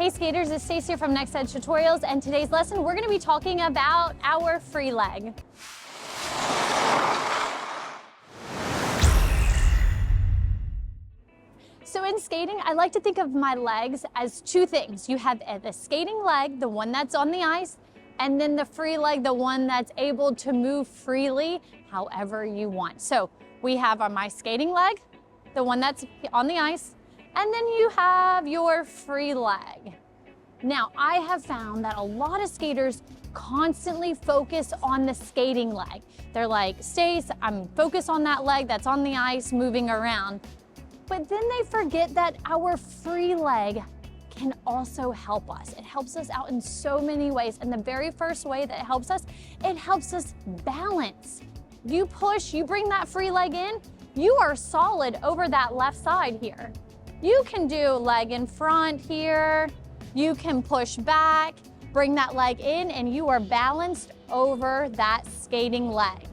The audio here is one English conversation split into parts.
Hey skaters, it's Stacey from Next Edge Tutorials, and today's lesson we're going to be talking about our free leg. So in skating, I like to think of my legs as two things. You have the skating leg, the one that's on the ice, and then the free leg, the one that's able to move freely however you want. So we have my skating leg, the one that's on the ice, and then you have your free leg. Now, I have found that a lot of skaters constantly focus on the skating leg. They're like, Stace, I'm focused on that leg that's on the ice moving around. But then they forget that our free leg can also help us. It helps us out in so many ways. And the very first way that it helps us balance. You push, you bring that free leg in, you are solid over that left side here. You can do leg in front here. You can push back, bring that leg in, and you are balanced over that skating leg.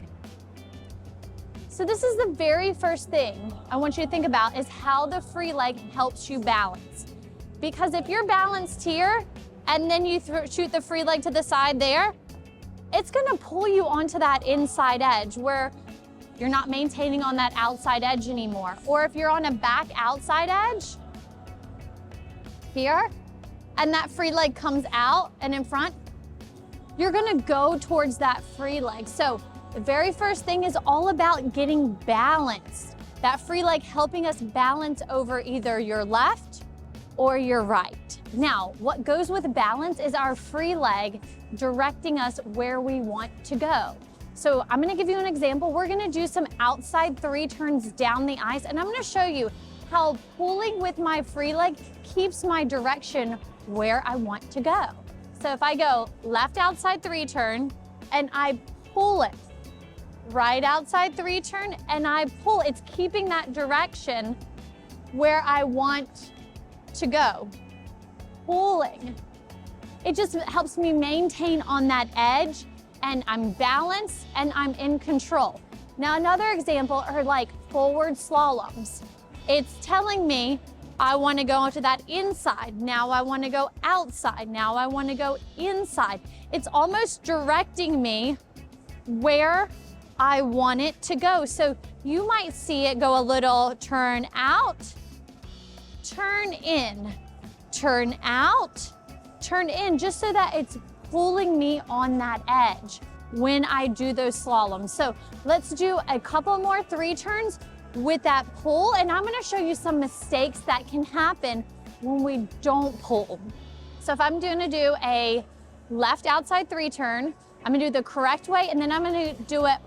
So this is the very first thing I want you to think about, is how the free leg helps you balance. Because if you're balanced here, and then you shoot the free leg to the side there, it's gonna pull you onto that inside edge where you're not maintaining on that outside edge anymore. Or if you're on a back outside edge, here, and that free leg comes out and in front, you're gonna go towards that free leg. So the very first thing is all about getting balanced. That free leg helping us balance over either your left or your right. Now, what goes with balance is our free leg directing us where we want to go. So I'm gonna give you an example. We're gonna do some outside three turns down the ice, and I'm gonna show you how pulling with my free leg keeps my direction where I want to go. So if I go left outside three turn and I pull it, right outside three turn and I pull, it's keeping that direction where I want to go. Pulling. It just helps me maintain on that edge, and I'm balanced and I'm in control. Now another example are like forward slaloms. It's telling me I want to go into that inside. Now I want to go outside. Now I want to go inside. It's almost directing me where I want it to go. So you might see it go a little turn out, turn in, turn out, turn in, just so that it's pulling me on that edge when I do those slaloms. So let's do a couple more three turns with that pull, and I'm gonna show you some mistakes that can happen when we don't pull. So if I'm gonna do a left outside three turn, I'm gonna do the correct way, and then I'm gonna do it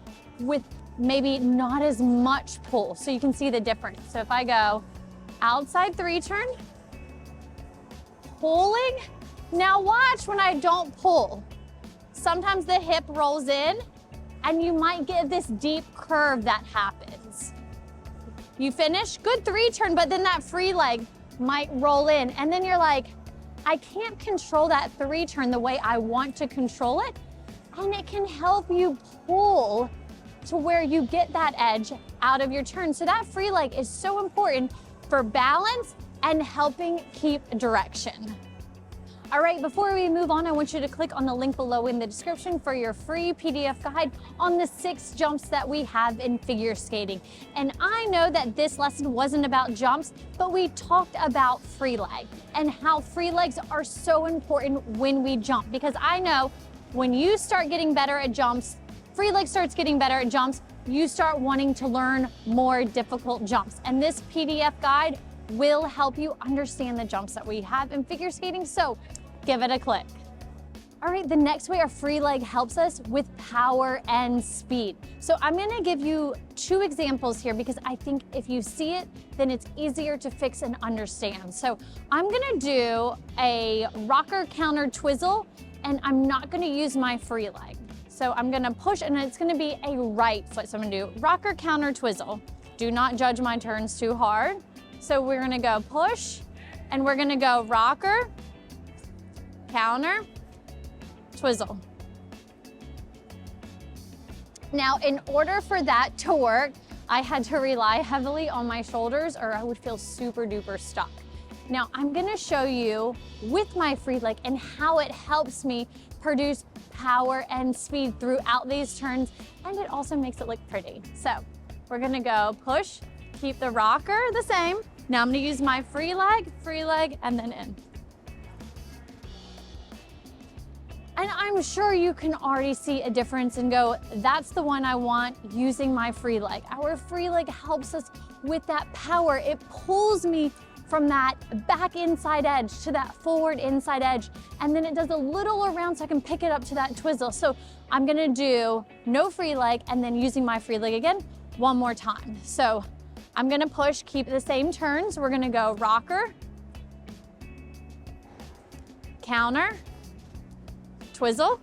with maybe not as much pull, so you can see the difference. So if I go outside three turn, pulling, now watch when I don't pull. Sometimes the hip rolls in and you might get this deep curve that happens. You finish, good three turn, but then that free leg might roll in, and then you're like, I can't control that three turn the way I want to control it, and it can help you pull to where you get that edge out of your turn. So that free leg is so important for balance and helping keep direction. All right, before we move on, I want you to click on the link below in the description for your free PDF guide on the 6 jumps that we have in figure skating. And I know that this lesson wasn't about jumps, but we talked about free leg and how free legs are so important when we jump. Because I know when you start getting better at jumps, free leg starts getting better at jumps, you start wanting to learn more difficult jumps. And this PDF guide will help you understand the jumps that we have in figure skating, so give it a click. All right, the next way our free leg helps us with power and speed. So I'm gonna give you 2 examples here because I think if you see it, then it's easier to fix and understand. So I'm gonna do a rocker counter twizzle, and I'm not gonna use my free leg. So I'm gonna push, and it's gonna be a right foot. So I'm gonna do rocker counter twizzle. Do not judge my turns too hard. So we're gonna go push, and we're gonna go rocker, counter, twizzle. Now, in order for that to work, I had to rely heavily on my shoulders or I would feel super duper stuck. Now I'm gonna show you with my free leg and how it helps me produce power and speed throughout these turns, and it also makes it look pretty. So we're gonna go push, keep the rocker the same. Now I'm gonna use my free leg, and then in. And I'm sure you can already see a difference and go, that's the one I want using my free leg. Our free leg helps us with that power. It pulls me from that back inside edge to that forward inside edge. And then it does a little around so I can pick it up to that twizzle. So I'm gonna do no free leg and then using my free leg again one more time. So I'm gonna push, keep the same turns. We're gonna go rocker, counter, twizzle.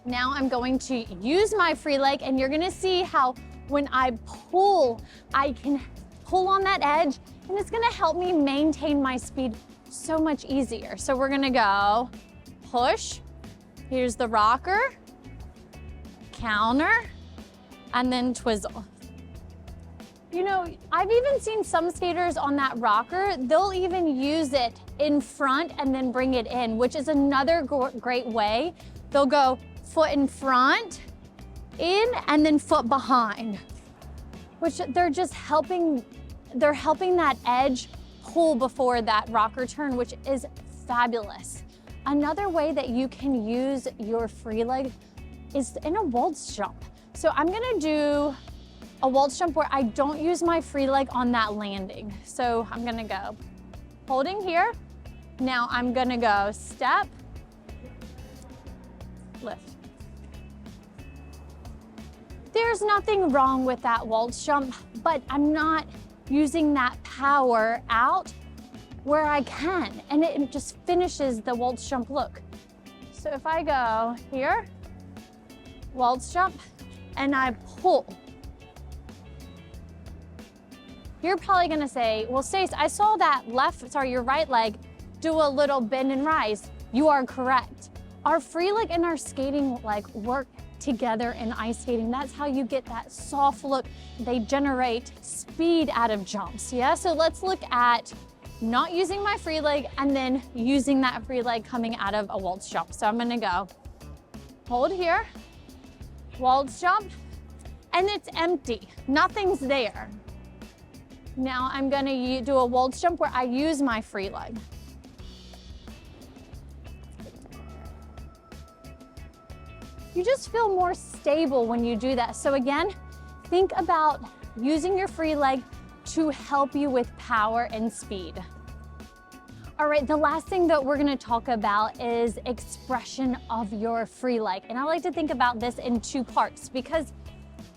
Now I'm going to use my free leg, and you're gonna see how when I pull, I can pull on that edge, and it's gonna help me maintain my speed so much easier. So we're gonna go push, here's the rocker, counter, and then twizzle. You know, I've even seen some skaters on that rocker, they'll even use it in front and then bring it in, which is another great way. They'll go foot in front, in, and then foot behind, which they're just helping, they're helping that edge pull before that rocker turn, which is fabulous. Another way that you can use your free leg is in a waltz jump. So I'm gonna do a waltz jump where I don't use my free leg on that landing. So I'm gonna go holding here. Now I'm gonna go step, lift. There's nothing wrong with that waltz jump, but I'm not using that power out where I can, and it just finishes the waltz jump look. So if I go here, waltz jump, and I pull, you're probably gonna say, well, Stace, I saw that your right leg do a little bend and rise. You are correct. Our free leg and our skating leg work together in ice skating. That's how you get that soft look. They generate speed out of jumps, yeah? So let's look at not using my free leg and then using that free leg coming out of a waltz jump. So I'm gonna go hold here, waltz jump, and it's empty. Nothing's there. Now I'm gonna do a waltz jump where I use my free leg. You just feel more stable when you do that. So again, think about using your free leg to help you with power and speed. All right, the last thing that we're gonna talk about is expression of your free leg. And I like to think about this in two parts, because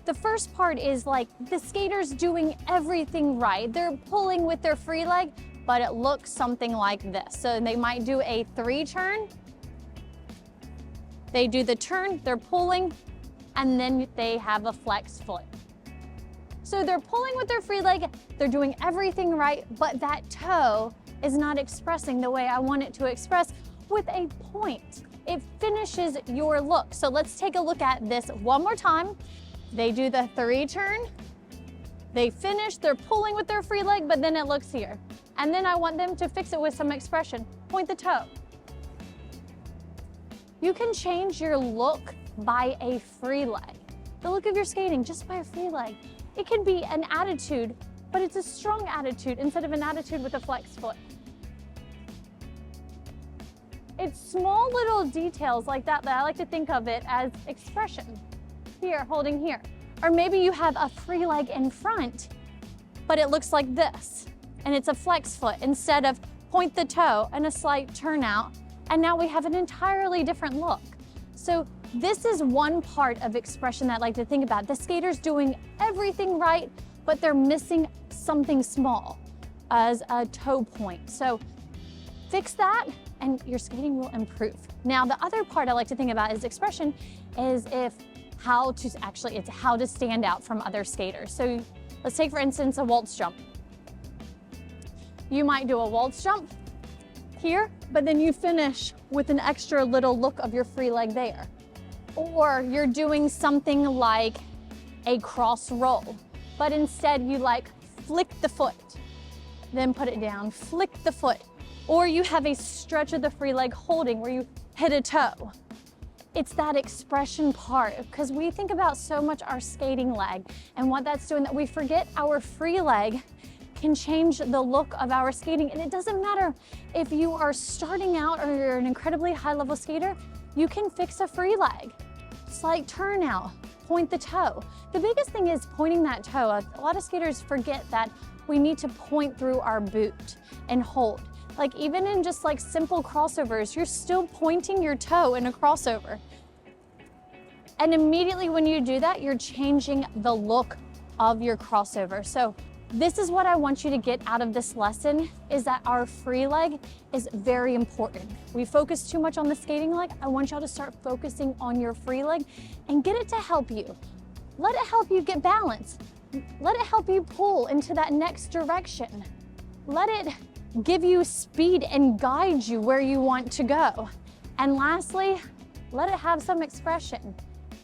the first part is like the skater's doing everything right. They're pulling with their free leg, but it looks something like this. So they might do a 3 turn. They do the turn, they're pulling, and then they have a flex foot. So they're pulling with their free leg, they're doing everything right, but that toe is not expressing the way I want it to express with a point. It finishes your look. So let's take a look at this one more time. They do the 3 turn, they finish, they're pulling with their free leg, but then it looks here. And then I want them to fix it with some expression. Point the toe. You can change your look by a free leg. The look of your skating just by a free leg. It can be an attitude, but it's a strong attitude instead of an attitude with a flex foot. It's small little details like that that I like to think of it as expression. Here, holding here. Or maybe you have a free leg in front, but it looks like this, and it's a flex foot instead of point the toe and a slight turnout. And now we have an entirely different look. So this is one part of expression that I like to think about. The skater's doing everything right, but they're missing something small as a toe point. So fix that and your skating will improve. Now, the other part I like to think about is expression is it's how to stand out from other skaters. So let's take, for instance, a waltz jump. You might do a waltz jump here, but then you finish with an extra little look of your free leg there. Or you're doing something like a cross roll, but instead you like flick the foot then put it down, flick the foot. Or you have a stretch of the free leg holding where you hit a toe. It's that expression part, because we think about so much our skating leg and what that's doing that we forget our free leg can change the look of our skating. And it doesn't matter if you are starting out or you're an incredibly high level skater, you can fix a free leg. Slight turnout, point the toe. The biggest thing is pointing that toe. A lot of skaters forget that we need to point through our boot and hold. Like even in just like simple crossovers, you're still pointing your toe in a crossover. And immediately when you do that, you're changing the look of your crossover. So this is what I want you to get out of this lesson, is that our free leg is very important. We focus too much on the skating leg. I want y'all to start focusing on your free leg and get it to help you. Let it help you get balance. Let it help you pull into that next direction. Let it give you speed and guide you where you want to go. And lastly, let it have some expression.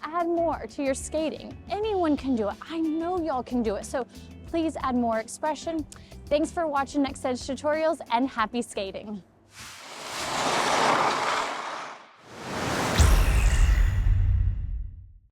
Add more to your skating. Anyone can do it. I know y'all can do it. So please add more expression. Thanks for watching Next Edge Tutorials and happy skating.